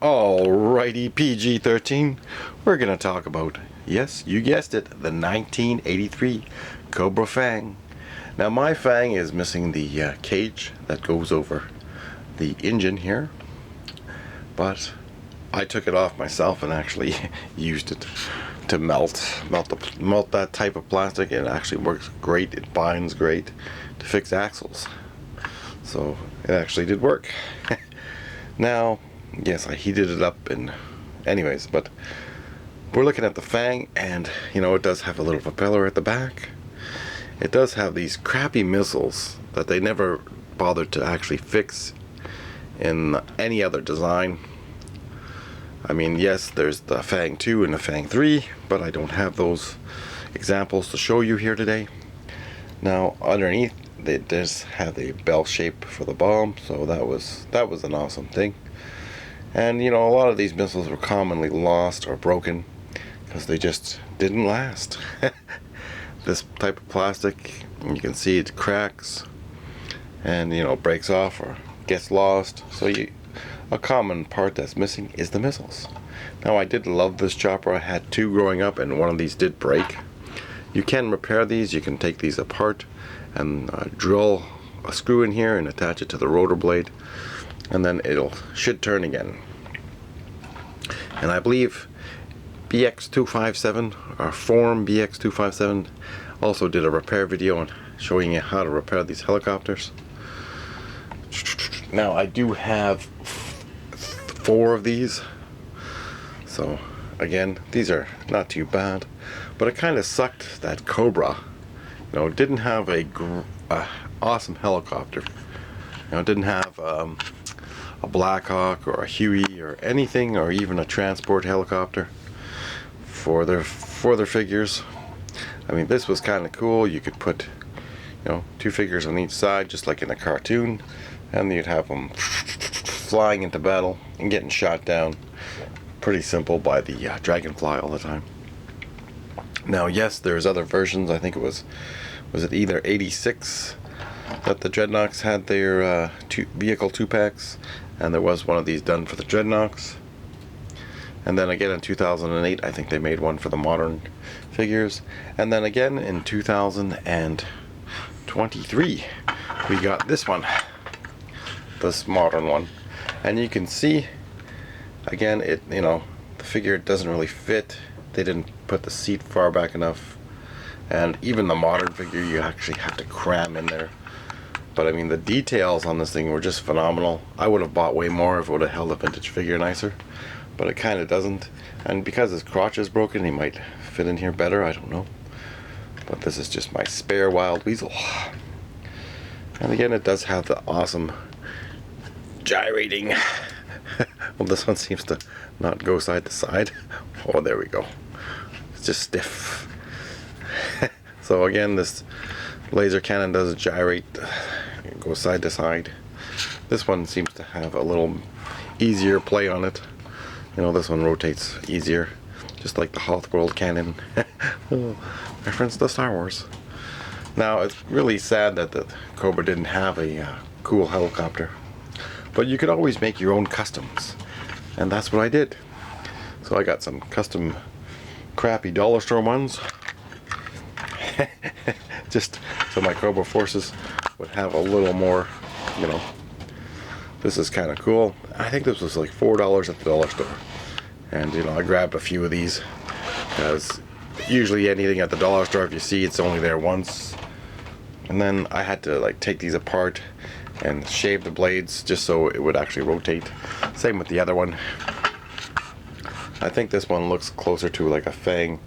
Alrighty, PG-13, we're going to talk about, yes, you guessed it, the 1983 Cobra Fang. Now my Fang is missing the cage that goes over the engine here, but I took it off myself and actually used it to melt that type of plastic. It actually works great, it binds great to fix axles. So it actually did work. Now, yes, I heated it up and anyways, but we're looking at the Fang, and you know, it does have a little propeller at the back. It does have these crappy missiles that they never bothered to actually fix in any other design. I mean, yes, there's the Fang 2 and the Fang 3, but I don't have those examples to show you here today. Now, underneath, they just have a bell shape for the bomb, so that was an awesome thing. And you know, a lot of these missiles were commonly lost or broken because they just didn't last. This type of plastic, you can see it cracks and, you know, breaks off or gets lost. So a common part that's missing is the missiles. Now, I did love this chopper. I had two growing up and one of these did break. You can repair these. You can take these apart and drill a screw in here and attach it to the rotor blade, and then should turn again. And I believe BX257 or Form BX257 also did a repair video on showing you how to repair these helicopters. Now I do have 4 of these, so again, these are not too bad, but it kind of sucked that Cobra, you know, didn't have a awesome helicopter. You know, it didn't have a Blackhawk or a Huey or anything, or even a transport helicopter for their figures. I mean, this was kind of cool. You could put, you know, 2 figures on each side, just like in a cartoon, and you'd have them flying into battle and getting shot down. Pretty simple by the Dragonfly all the time. Now, yes, there's other versions. I think it was it either 86 that the Dreadnoks had their vehicle 2-packs, and there was one of these done for the Dreadnoks. And then again in 2008, I think they made one for the modern figures. And then again in 2023, we got this one, this modern one. And you can see, again, it, you know, the figure doesn't really fit. They didn't put the seat far back enough. And even the modern figure, you actually have to cram in there. But I mean, the details on this thing were just phenomenal. I would have bought way more if it would have held a vintage figure nicer, but it kind of doesn't. And because his crotch is broken, he might fit in here better, I don't know. But this is just my spare Wild Weasel. And again, it does have the awesome gyrating. Well, this one seems to not go side to side. Oh, there we go. It's just stiff. So again, this laser cannon does gyrate, go side to side. This one seems to have a little easier play on it. You know, this one rotates easier, just like the Hothworld cannon. Oh, reference to Star Wars. Now, it's really sad that the Cobra didn't have a cool helicopter, but you could always make your own customs, and that's what I did. So I got some custom crappy dollar store ones, just so my Cobra forces would have a little more, you know. This is kind of cool. I think this was like $4 at the dollar store, and you know, I grabbed a few of these because usually anything at the dollar store, if you see it's only there once. And then I had to like take these apart and shave the blades just so it would actually rotate. Same with the other one. I think this one looks closer to like a Fang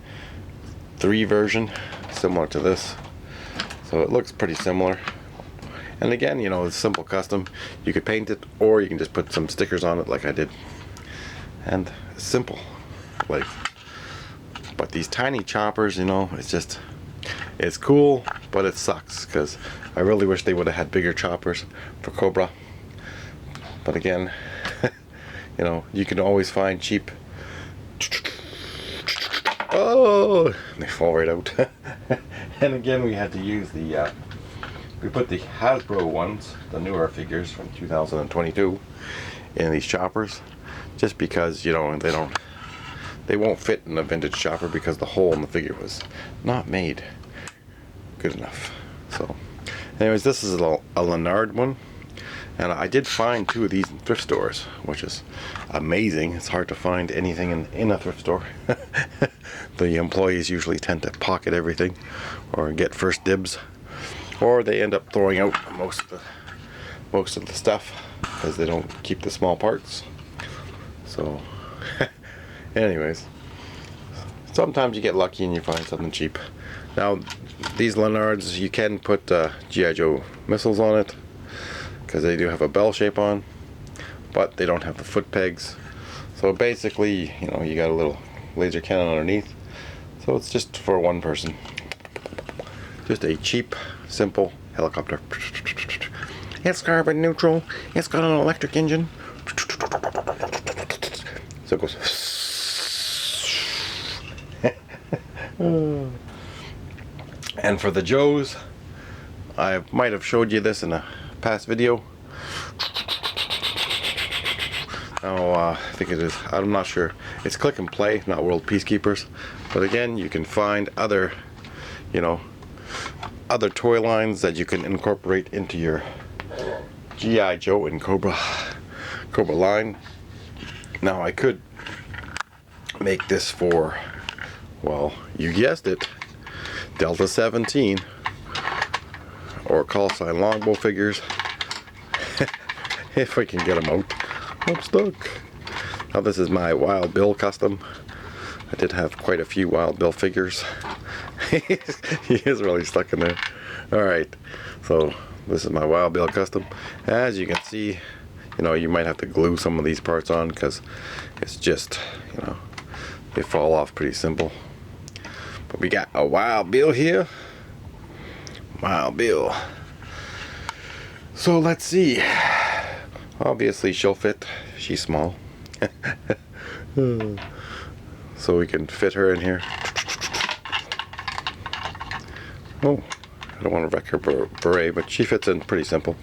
3 version, similar to this. So it looks pretty similar. And again, you know, it's simple custom. You could paint it, or you can just put some stickers on it like I did. And it's simple. Like, but these tiny choppers, you know, it's cool, but it sucks because I really wish they would have had bigger choppers for Cobra. But again, you know, you can always find cheap. Oh, they fall right out. And again, we had to use the we put the Hasbro ones, the newer figures from 2022, in these choppers just because, you know, they won't fit in a vintage shopper because the hole in the figure was not made good enough. So anyways, this is a Leonard one, and I did find 2 of these in thrift stores, which is amazing. It's hard to find anything in a thrift store. The employees usually tend to pocket everything or get first dibs, or they end up throwing out most of the stuff because they don't keep the small parts. So anyways, sometimes you get lucky and you find something cheap. Now these Leonards, you can put G.I. Joe missiles on it because they do have a bell shape on, but they don't have the foot pegs. So basically, you know, you got a little laser cannon underneath, so it's just for one person. Just a cheap, simple helicopter. It's carbon neutral. It's got an electric engine. So it goes. And for the Joes, I might have showed you this in a past video. Oh, I think it is. I'm not sure. It's Click and Play, not World Peacekeepers. But again, you can find other, you know, other toy lines that you can incorporate into your G.I. Joe and Cobra line. Now I could make this for, well, you guessed it, Delta 17 or call sign longbow figures. If I can get them out. I'm stuck. Now this is my Wild Bill custom. I did have quite a few Wild Bill figures. He is really stuck in there. Alright, so this is my Wild Bill custom. As you can see, you know, you might have to glue some of these parts on because it's just, you know, they fall off pretty simple. But we got a Wild Bill here. Wild Bill. So let's see. Obviously she'll fit. She's small. So we can fit her in here. Oh, I don't want to wreck her beret, but she fits in pretty simple.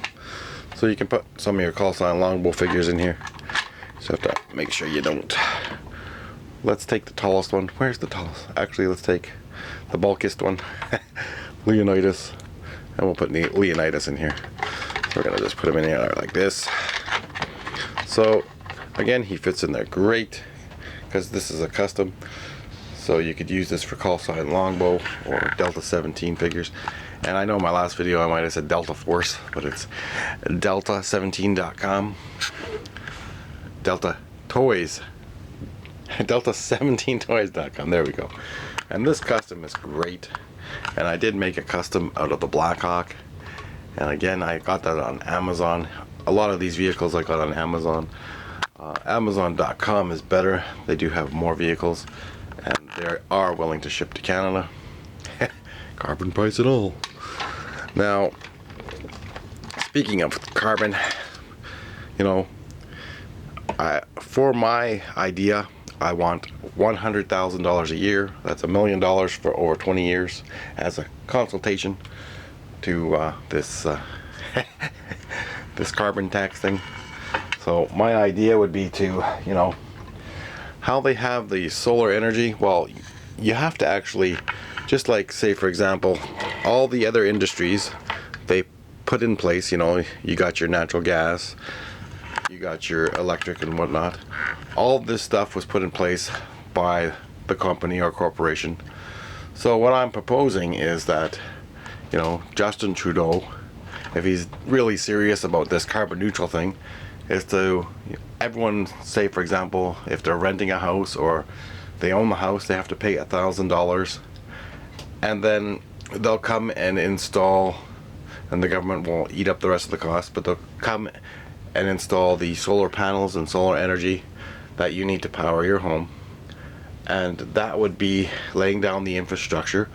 So you can put some of your call sign longbow figures in here. Just have to make sure you don't. Let's take the tallest one. Where's the tallest? Actually, let's take the bulkiest one. Leonidas. And we'll put Leonidas in here. So we're going to just put him in here like this. So, again, he fits in there great because this is a custom. So you could use this for call sign longbow or Delta 17 figures. And I know in my last video I might have said Delta Force, but it's delta17.com. Delta Toys. Delta17toys.com. There we go. And this custom is great. And I did make a custom out of the Blackhawk. And again, I got that on Amazon. A lot of these vehicles I got on Amazon. Amazon.com is better. They do have more vehicles. And they are willing to ship to Canada. Carbon price and all. Now, speaking of carbon, you know, for my idea, I want $100,000 a year. That's $1 million for over 20 years as a consultation to this this carbon tax thing. So my idea would be to, you know, how they have the solar energy. Well, you have to actually, just like, say for example, all the other industries, they put in place, you know, you got your natural gas, you got your electric and whatnot. All this stuff was put in place by the company or corporation. So what I'm proposing is that, you know, Justin Trudeau, if he's really serious about this carbon neutral thing, is to, everyone, say for example, if they're renting a house or they own the house, they have to pay $1,000, and then they'll come and install, and the government will eat up the rest of the cost, but they'll come and install the solar panels and solar energy that you need to power your home. And that would be laying down the infrastructure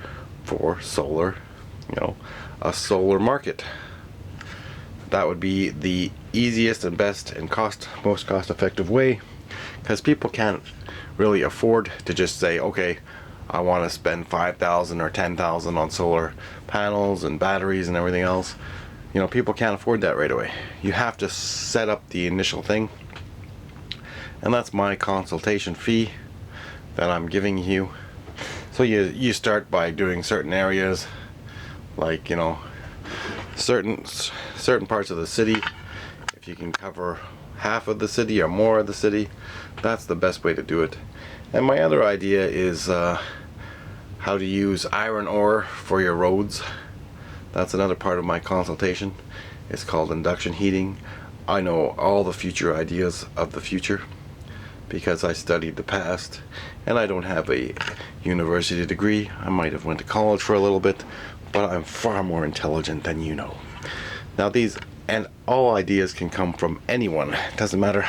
for solar, you know, a solar market. That would be the easiest and best and most cost effective way, because people can't really afford to just say, okay, I want to spend $5,000 or $10,000 on solar panels and batteries and everything else. You know, people can't afford that right away. You have to set up the initial thing, and that's my consultation fee that I'm giving you. So you start by doing certain areas, like, you know, certain parts of the city. If you can cover half of the city or more of the city, that's the best way to do it. And my other idea is how to use iron ore for your roads. That's another part of my consultation. It's called induction heating. I know all the future ideas of the future because I studied the past, and I don't have a university degree. I might have went to college for a little bit, but I'm far more intelligent than you know. Now these and all ideas can come from anyone. It doesn't matter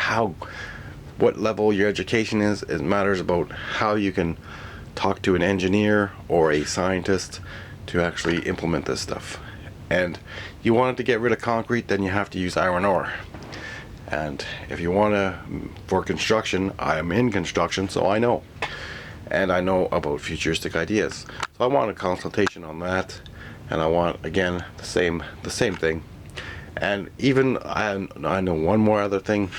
what level your education is. It matters about how you can talk to an engineer or a scientist to actually implement this stuff. And you want to get rid of concrete, then you have to use iron ore. And if you want to, for construction, I am in construction, so I know. And I know about futuristic ideas. So I want a consultation on that, and I want, again, the same thing. And even I know one more other thing.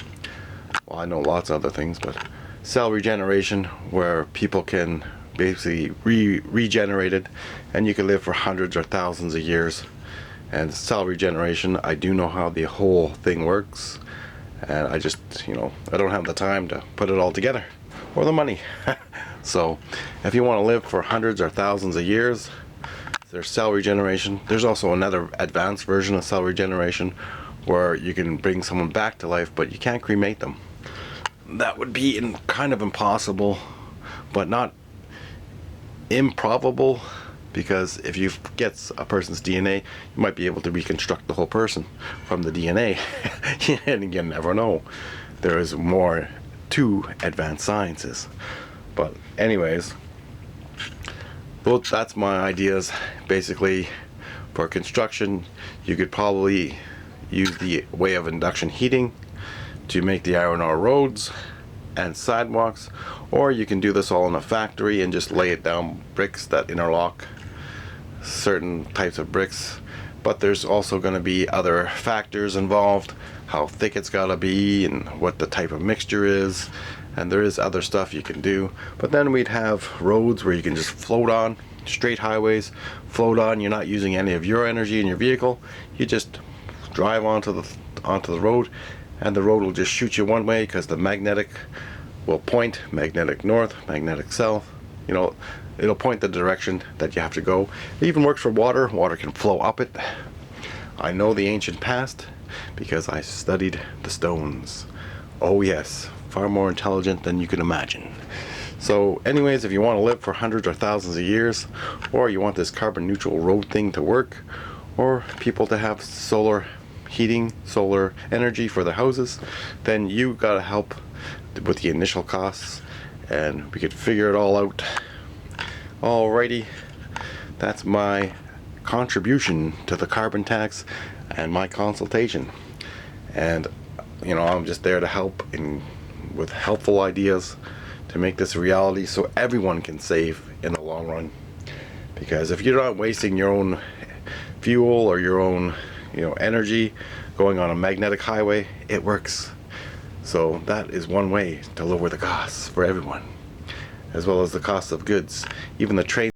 Well, I know lots of other things, but cell regeneration, where people can basically regenerate it, and you can live for hundreds or thousands of years. And cell regeneration, I do know how the whole thing works, and I just, I don't have the time to put it all together, or the money. So if you want to live for hundreds or thousands of years, there's cell regeneration. There's also another advanced version of cell regeneration where you can bring someone back to life, but you can't cremate them. That would be kind of impossible, but not improbable, because if you get a person's DNA, you might be able to reconstruct the whole person from the DNA. And you never know. There is more to advanced sciences. But anyways, well, that's my ideas. Basically, for construction, you could probably use the way of induction heating to make the iron ore roads and sidewalks, or you can do this all in a factory and just lay it down bricks that interlock certain types of bricks. But there's also going to be other factors involved, how thick it's got to be and what the type of mixture is, and there is other stuff you can do. But then we'd have roads where you can just float on, straight highways, float on. You're not using any of your energy in your vehicle. You just drive onto the road, and the road will just shoot you one way because the magnetic will point, magnetic north, magnetic south. It'll point the direction that you have to go. It even works for water. Water can flow up it. I know the ancient past because I studied the stones. Oh yes, far more intelligent than you can imagine. So anyways, if you want to live for hundreds or thousands of years, or you want this carbon neutral road thing to work, or people to have solar heating, solar energy for their houses, then you gotta help with the initial costs, and we could figure it all out. Alrighty, that's my contribution to the carbon tax and my consultation. And I'm just there to help with helpful ideas to make this a reality so everyone can save in the long run. Because if you're not wasting your own fuel or your own energy going on a magnetic highway, it works. So that is one way to lower the costs for everyone, as well as the cost of goods. Even the train